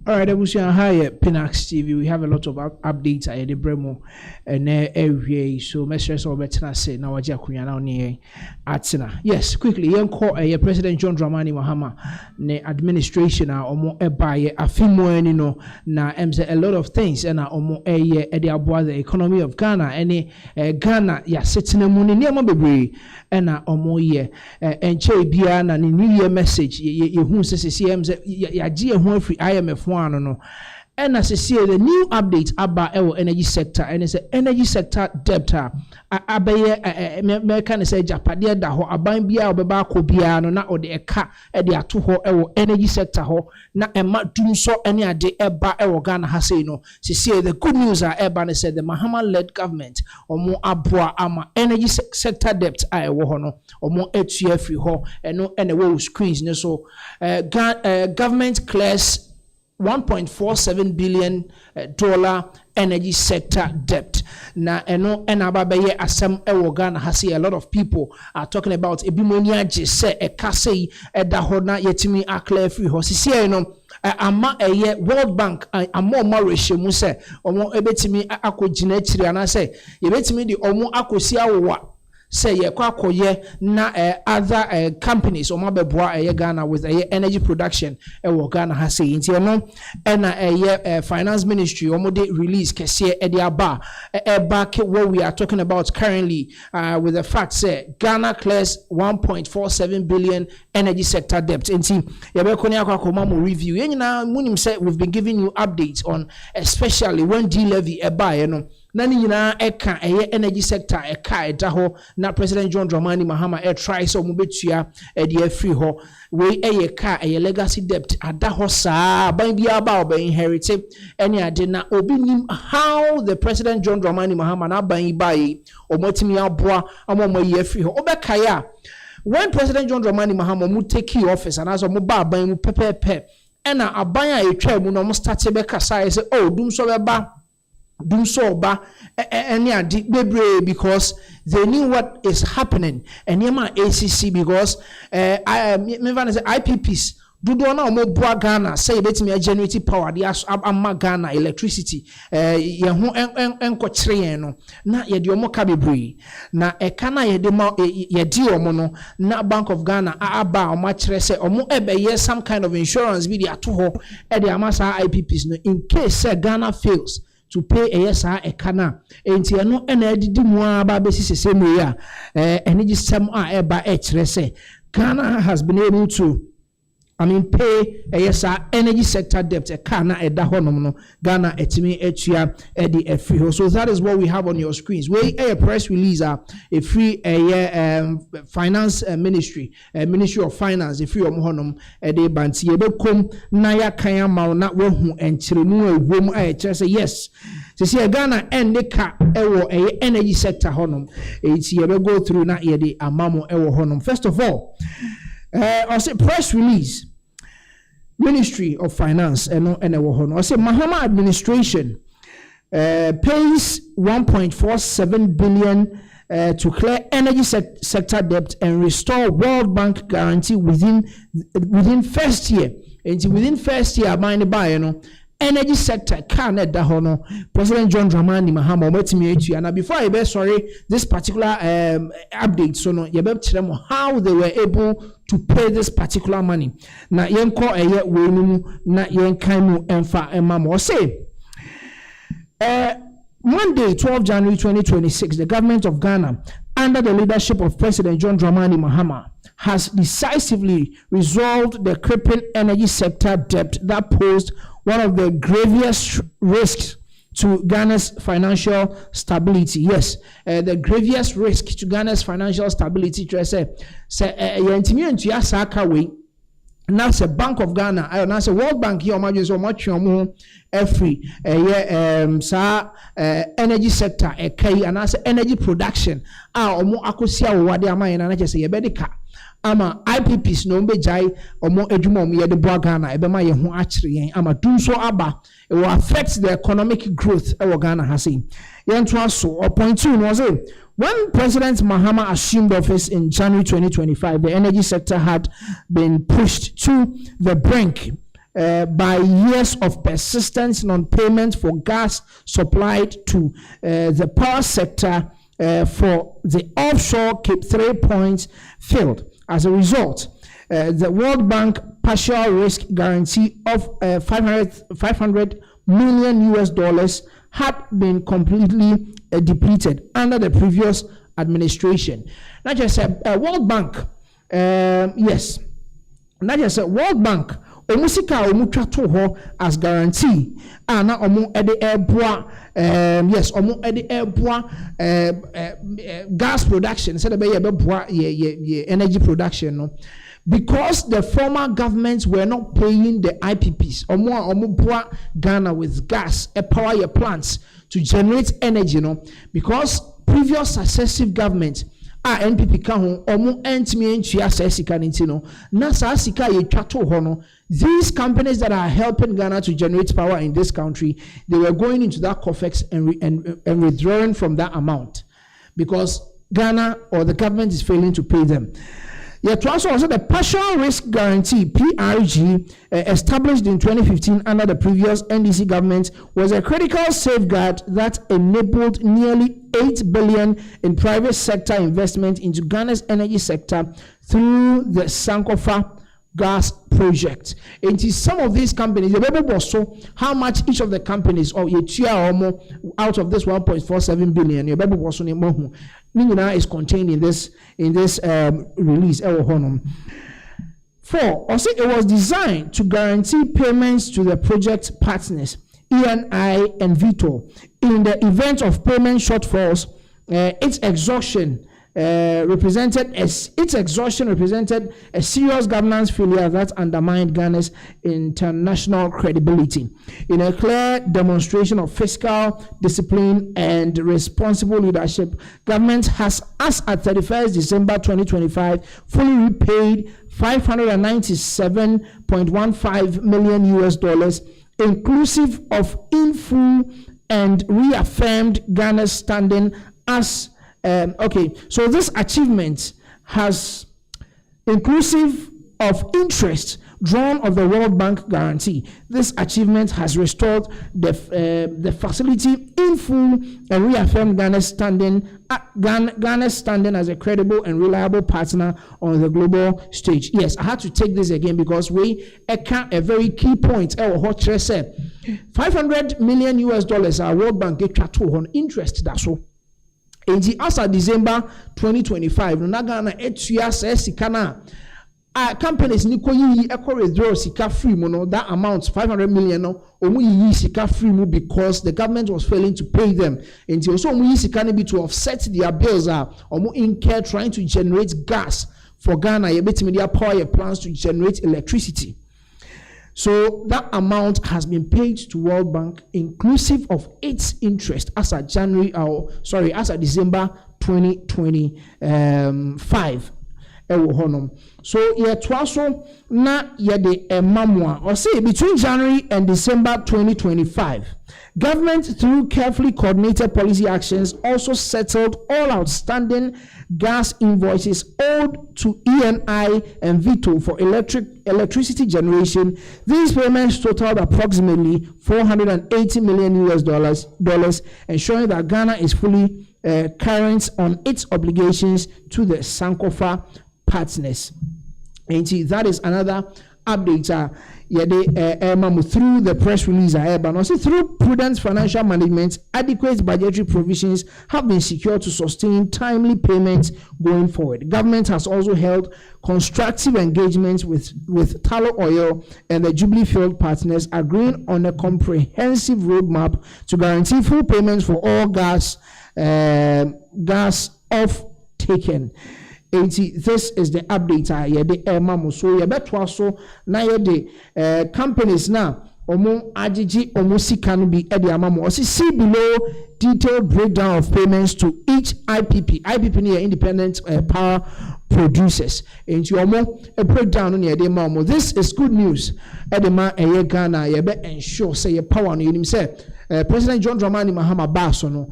All right, hi at Pinaxtv. We have a lot of updates at the Bremo and every so messages over say now Atsina. Yes, quickly, young call President John Dramani Mahama ne administration omo ebaye afimo no na a lot of things and omo the economy of Ghana any Ghana ya sitting money near bebre and omo ye and che bia na new year message ye hu se ya ji ho free IMF no and as I see the new update about our energy sector and it's energy sector debt abaye me can say japade da ho aban bia obeba ko bia no na ode eka e de ato ho ewo energy sector ho na ema dum so ene ade eba ewo Ghana ha say no see the good news are eba ne said the Mahama led government omo aboa ama energy sector debt a ewo ho no omo etua free ho eno ene wo screens ne so government clears $1.47 billion energy sector debt. Na eno enababeye asem ewo Ghana hasi a lot of people are talking about ebimonia je se ekase eda hona yetimi akle free ho sisi no ama eye World Bank ama marishe mu se omo ebetimi akogina akiri ana se yebetimi di omo akosi awowa say ye kwakoye na other companies or mabeboa Ghana with energy production Ghana has say inti no na finance ministry omode release kese ediaba back what we are talking about currently with the fact say Ghana clears 1.47 billion energy sector debt inti ye be koni akwa mo review yenyina munim say we've been giving you updates on especially when D-levy no nani nyina eka energy sector eka eda ho na President John Dramani Mahama try so mo betua de free ho we ka legacy debt ada ho saa ban bia ba oba inherit any ade na obi nim how the President John Dramani Mahama na ban bai omotimi aboa amomo ye free ho obeka ya when President John Dramani Mahama mu take office and as mo ba ban mu pepepe ena aban a etwa mu no mo start beka say say oh dum so beba do so ba bebre because they knew what is happening and yema ACC because IPPs do na mo boa Ghana say betimi generate power dey amma Ghana electricity ye ho enko kire no na ye de omo ka bebre na na ye de ma ye di omo no na Bank of Ghana aba omo kire say omo ebe some kind of insurance bi dey ato ho e dey amasa IPPs no in case say Ghana fails to pay ekana enti eno ena edidi mu aba besi sesemu ya energy system eba kire say Ghana has been able to pay energy sector debt ekana eda honom no Ghana etimi etua edi free ho. So that is what we have on your screens. We a press release a free finance ministry Ministry of Finance a free honom edi banti yebekom na ya kan ma na wahu enkyeremu awom a say yes see Ghana endeka ewo energy sector honom eti yebe go through na yede amamo ewo honom. First of all also press release Ministry of Finance I say Mahama administration pays 1.47 billion to clear energy sector debt and restore World Bank guarantee within first year. And within first year, mind by energy sector can at the honor President John Dramani Mahama and before I be sorry this particular update so no you how they were able to pay this particular money na yenko we na yenkaimu emfa emamo say Monday 12 January 2026 the government of Ghana under the leadership of President John Dramani Mahama has decisively resolved the crippling energy sector debt that posed one of the gravest risks to Ghana's financial stability. Yes, the gravest risk to Ghana's financial stability. To say, now say Bank of Ghana, now say World Bank here, imagine so much every energy sector, and as energy production, omo akosia wade ama na just say yebedika. ama IPPs no mbe jai omo edwuma omo ye de boa Ghana ebema ye ho akire yen ama do so aba it will affect the economic growth e Ghana ha say yen to aso or point 2 no say when President Mahama assumed office in January 2025 the energy sector had been pushed to the brink by years of persistent non-payment for gas supplied to the power sector for the offshore Cape 3 points field. As a result, the World Bank partial risk guarantee of $500 million US had been completely depleted under the previous administration. Not just a World Bank, yes, not just a World Bank. Omusika omutwa to ho as guarantee na omu ede eboa yes omu ede eboa gas production said be eboa ye energy production no because the former governments were not paying the IPPs omu boa Ghana with gas power your plants to generate energy no because previous successive governments NPP ka ho omu entimi entua sika nti na sa sika ye twato ho no these companies that are helping Ghana to generate power in this country, they were going into that COFEX and withdrawing from that amount because Ghana or the government is failing to pay them. Yet also the partial risk guarantee PRG established in 2015 under the previous NDC government was a critical safeguard that enabled nearly 8 billion in private sector investment into Ghana's energy sector through the Sankofa gas project. And some of these companies, so how much each of the companies or out of this 1.47 billion is contained in this release. 4. Also, it was designed to guarantee payments to the project partners, ENI and VITO, in the event of payment shortfalls. Its exhaustion represented a serious governance failure that undermined Ghana's international credibility. In a clear demonstration of fiscal discipline and responsible leadership, government has, as at 31st December 2025, fully repaid $597.15 million US, inclusive of in full and reaffirmed Ghana's standing as okay, so this achievement has, inclusive of interest drawn of the World Bank guarantee, this achievement has restored the facility in full and reaffirmed Ghana's standing as a credible and reliable partner on the global stage. Yes, I had to take this again because we account a very key point. $500 million US our World Bank get on interest. That's all. In the as of December 2025, Ghana etua sika na companies ni ko yi withdraw sika free mo that amount 500 million no omu yi sika free mo because the government was failing to pay them. And also omu yi sika na be to offset their bills omu incur trying to generate gas for Ghana ye betimi their power plants to generate electricity. So that amount has been paid to World Bank, inclusive of its interest as of December 2025. So yeah, twaso na yede emamwa or say between January and December 2025. Government, through carefully coordinated policy actions, also settled all outstanding gas invoices owed to ENI and VITO for electricity generation. These payments totaled approximately $480 million US, ensuring that Ghana is fully current on its obligations to the Sankofa partners. And that is another update through the press release but also through prudent financial management, adequate budgetary provisions have been secured to sustain timely payments going forward. Government has also held constructive engagements with Tallow Oil and the Jubilee Field partners, agreeing on a comprehensive roadmap to guarantee full payments for all gas off taken. This is the update. So companies now ajiji sikanu bi amamo. See below detailed breakdown of payments to each IPP. IPP is independent power producers. Into a breakdown on your mom. This is good news. Edema a Ghana, you better ensure say your power on you. Say President John Dramani Mahama Basono.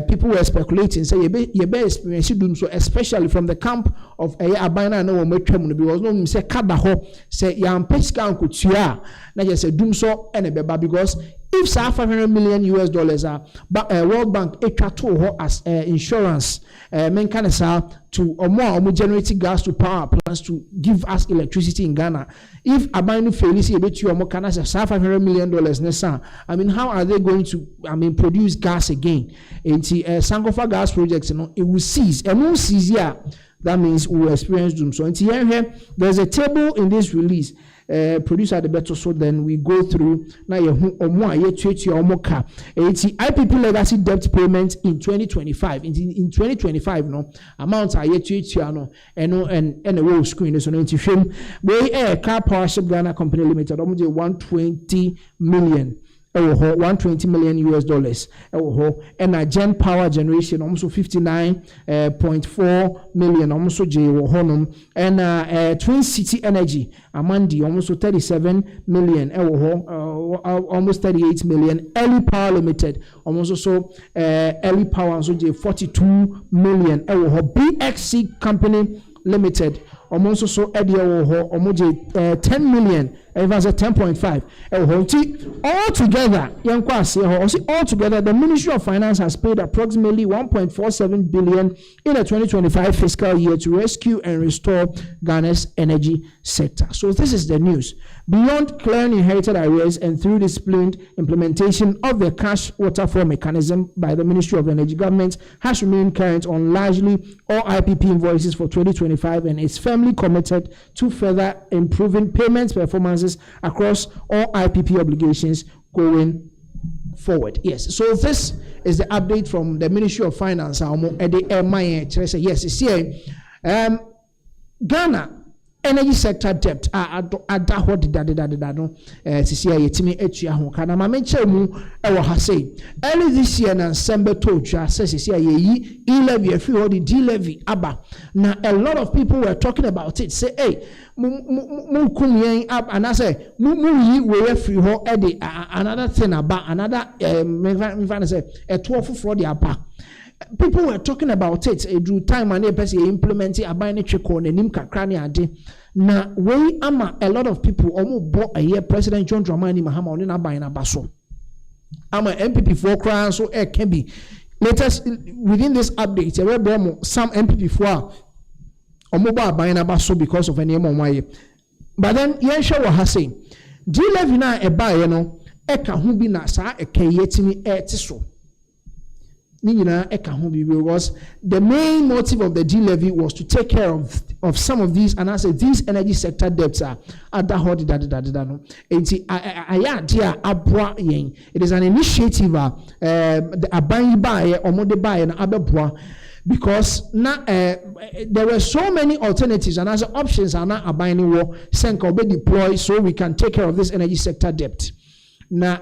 People were speculating say you better experience doing so, especially from the camp of a Abana no Metremun because no say Kadaho say Yam Pescan Kutia. Now just say doom so and a beba because if $500 million but World Bank to as insurance men can to or more generating gas to power plants to give us electricity in Ghana. If Abanu fails a bit you more can $500 million nessa. I mean, how are they going to produce gas again? And Sankofa gas projects, it will cease. And won't cease here. That means we will experience doom. So here there's a table in this release. Producer at the better so then we go through now IPP legacy debt payment in 2025 in 2025 no amounts are yet to and a whole screen so no film we car powership Ghana company limited almost 120 million. $120 million and a gen power generation almost 59.4 million almost and Twin City Energy Amandi almost 37 million almost 38 million. Early Power Limited almost also Early Power so 42 million BXC Company Limited almost also almost 10 million. It was a 10.5. Altogether, the Ministry of Finance has paid approximately 1.47 billion in the 2025 fiscal year to rescue and restore Ghana's energy sector. So this is the news. Beyond clearing inherited arrears and through disciplined implementation of the cash waterfall mechanism by the Ministry of Energy, government has remained current on largely all IPP invoices for 2025 and is firmly committed to further improving payments performance across all IPP obligations going forward. Yes, so this is the update from the Ministry of Finance. Yes, it's here. Ghana energy sector debt adaho no sisi ayetimi atua ho kana ma menche mu ewo ha say early this year na December totwa sisi ayi e-levy free all the D-levy aba na a lot of people were talking about it say hey mu kumyen up and I say mu yi we free ho e de another thing about another me say a 12 for the apa. People were talking about it drew time and they person implementing a buying check on the nim kakrani ade na we ama a lot of people almost bought a year President John Dramani Mahama on na buying abaso ama MPP for cry so it can be latest within this update some MPP for almost buying abaso because of any more but then yen show what has saying D-levy na e buy no e ka hu bi na sa e ka yetimi e ti so because the main motive of the D-levy was to take care of some of these, and I said these energy sector debts are it is an initiative because there were so many alternatives and as options are not deployed so we can take care of this energy sector debt. Na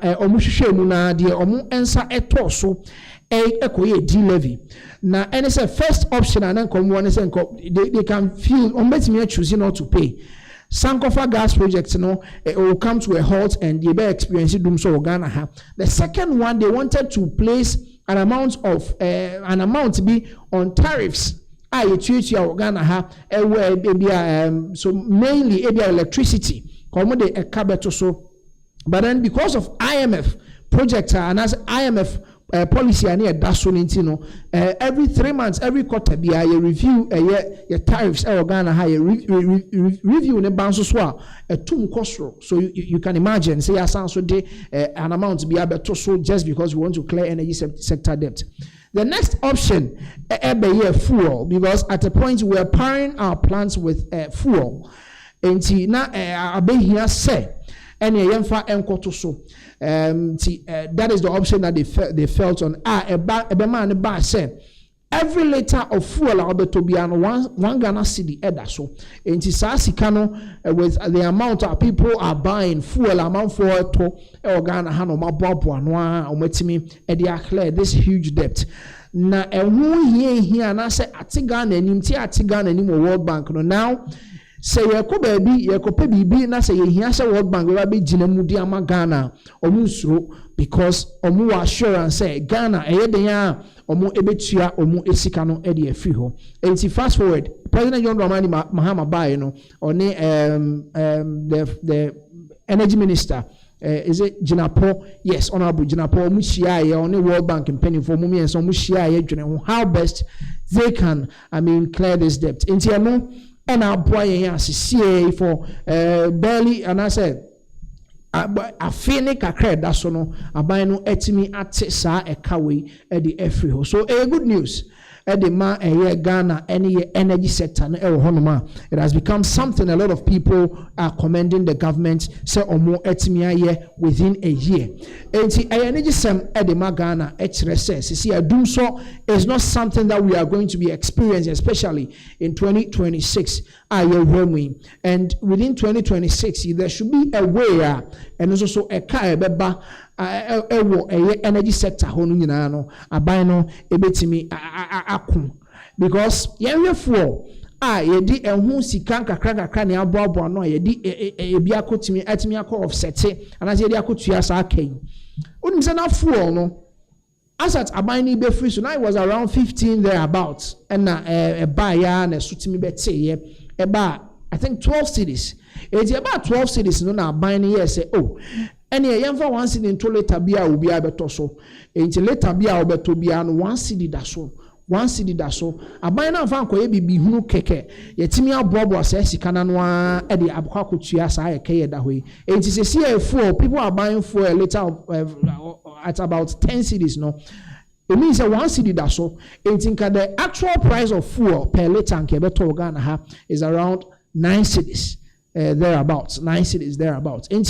D-levy. Now, and it's a first option, and then they can feel on choosing not to pay. Sankofa gas projects, it will come to a halt and they may experience it. The second one, they wanted to place an amount to be on tariffs. So mainly electricity. But then because of IMF project and as IMF policy and every 3 months, every quarter, you review your tariffs. Ghana review the bounce so you can imagine say an amount to be able to so just because we want to clear energy sector debt. The next option fuel, because at a point we are powering our plants with fuel. And now say and so that is the option that they felt on. Every liter of fuel to be on one Ghana cedi so in Tisasicano with the amount of people are buying fuel amount for to Ghana Hanoma Bob clear this huge debt. na ɛho hia na sɛ ate Ghana anim ti ate Ghana anim World Bank no now say yɛkɔ baabi yɛkɔpɛ biribi na sɛ yɛhia sɛ World Bank bɛba bɛgyina mu di ama Ghana ɔmo nsuro because ɔmo wɔ assurance sɛ Ghana ɛyɛ den a ɔmo ɛbɛtua ɔmo esika no ɛde afiri hɔ enti fast forward President John Dramani Mahama bae no ɔne the energy minister is it Jinapo? Yes, Honorable Jinapo. Mushiaye on the World Bank and penny for Mumi and so Mushiaye. How best they can, clear this debt. Intiano and our boy CCA for barely, and I said, a finic a credit that's no a bino etimi at sa a kawi at the Efriho. So good news. Ghana any energy sector it has become something a lot of people are commending the government say or more within a year. Energy sem Ghana see a doom so is not something that we are going to be experiencing, especially in 2026. And within 2026 there should be a way and also a car energy sector honu nyina no aban no ebetimi akum because yɛhwɛfoɔ yɛdi ɛho sika kakra ne aboaboa no yɛdi ebi akotimi atimi akɔ offset anase yɛdi akotua saa kan unim sɛ nafoɔ no asat aban ni be free so now it was around 15 thereabouts and na buy ya na sutimi bete ye eba I think 12 cities it's about 12 cities no na aban ni say oh and yɛmfa one city into later bia obi abeto so enti later bia obeto bia no one city da so aban na mfa nkoye bibi hunu keke yetimi abobo asa sika na no a de abokwa kotua sa yeke da hoyi enti se see for people are buying for a later at about 10 cities no it means that one city da so enti the actual price of fuel per liter nke beto Ghana ha is around 9 cities. Thereabouts, 9 cities thereabouts. And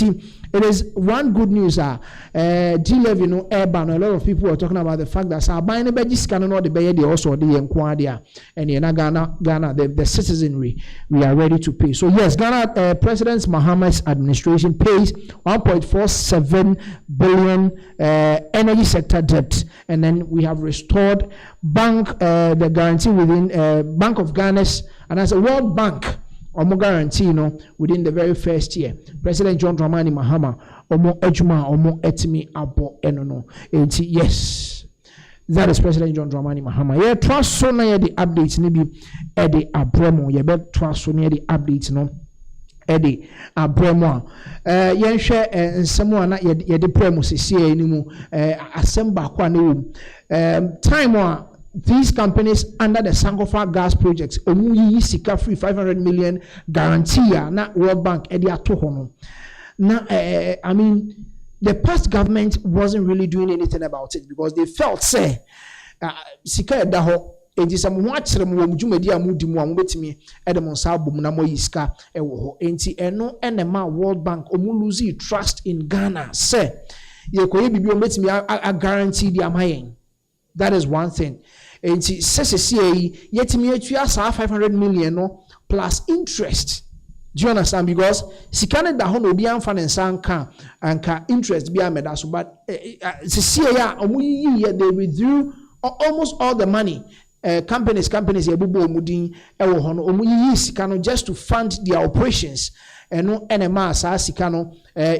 it is one good news. D-Levy, urban. A lot of people are talking about the fact that buying a badge scan and all the bay also the Nkwadia and in Ghana, the citizenry we are ready to pay. So yes, Ghana President Mahama's administration pays 1.47 billion energy sector debt, and then we have restored the guarantee within Bank of Ghana's and as a World Bank. Omo guarantee within the very first year. President John Dramani Mahama omo ejuma omo etimi abo enono. Yes, that is President John Dramani Mahama. Yeah, trust so na the updates ni bi ede abremo. Ye be trust so na the updates no ede abremo. Yenhwe nsemo na ye de premo sisi ni mu asem ba kwa na wo. Time these companies under the Sankofa gas projects, omu sika free 500 million guarantee na World Bank edi ato hono. Now, the past government wasn't really doing anything about it because they felt say sika eda ho enti sam ho akyere mo mudwumadi amudi mu amobetimi edem nsa abom na mo yiska ewo ho enti eno enema World Bank omu lose trust in Ghana say ye koye bibi omebetimi a guarantee di amayen. That is one thing. And CCA yet me 500 million no plus interest. Do you understand? Because sikane da hono bi amfa ne sanka anka interest bi ameda so but CCA omuyi they withdrew almost all the money. Companies ebubo omudin ewo hono omuyi sikano just to fund their operations. No enema sa sikano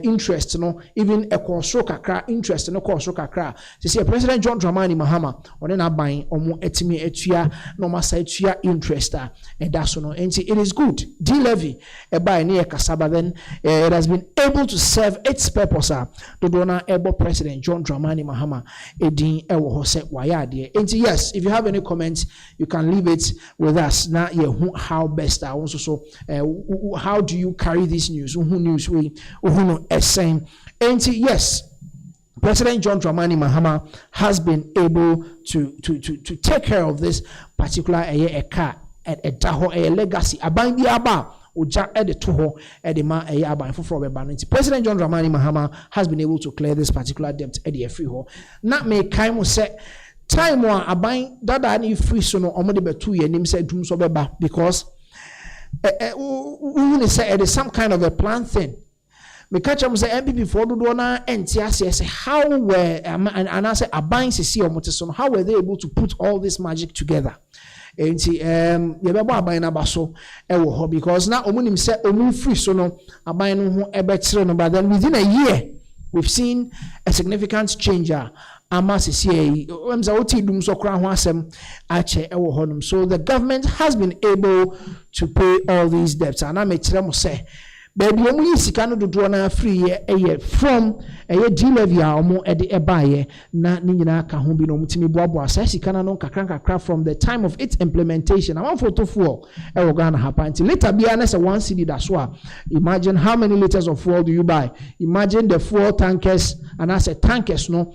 interest no even a consro kakra interest no consro kakra say President John Dramani Mahama on na ban omo etimi etua no masa etua interest and that's no and it is good D-Levy by near kasaba then it has been able to serve its purpose to dona able President John Dramani Mahama edin ewo ho se wayade and yes if you have any comments you can leave it with us now how best also so how do you carry this news who news we who same and yes President John Dramani Mahama has been able to take care of this particular a car at a daho a legacy aban bi aba oja ede to ho ede ma aban foforo be ba no President John Dramani Mahama has been able to clear this particular debt ede free ho na me kai mo say time one aban dada ni free so no omo de betu ye nim say dum so be ba because we say it is some kind of a plan thing me catch am say MPP for do na enti say how were and I say aban sisi omoteso how were they able to put all this magic together? Enti yebebo aban na baso ewo ho because na omunim say omu free so no aban no ho ebekire no, but then within a year we've seen a significant change. So the government has been able to pay all these debts, and I'm say baby omu sikano do na free from D-levy omo e de ebaye na ni nyina ka ho bi no mutimi boabo asa sikana no kakra from the time of its implementation. I want photo for e wo Ghana happen until later bia na say 1 cedi da so a imagine how many liters of fuel do you buy? Imagine the fuel tankers and I say tankers no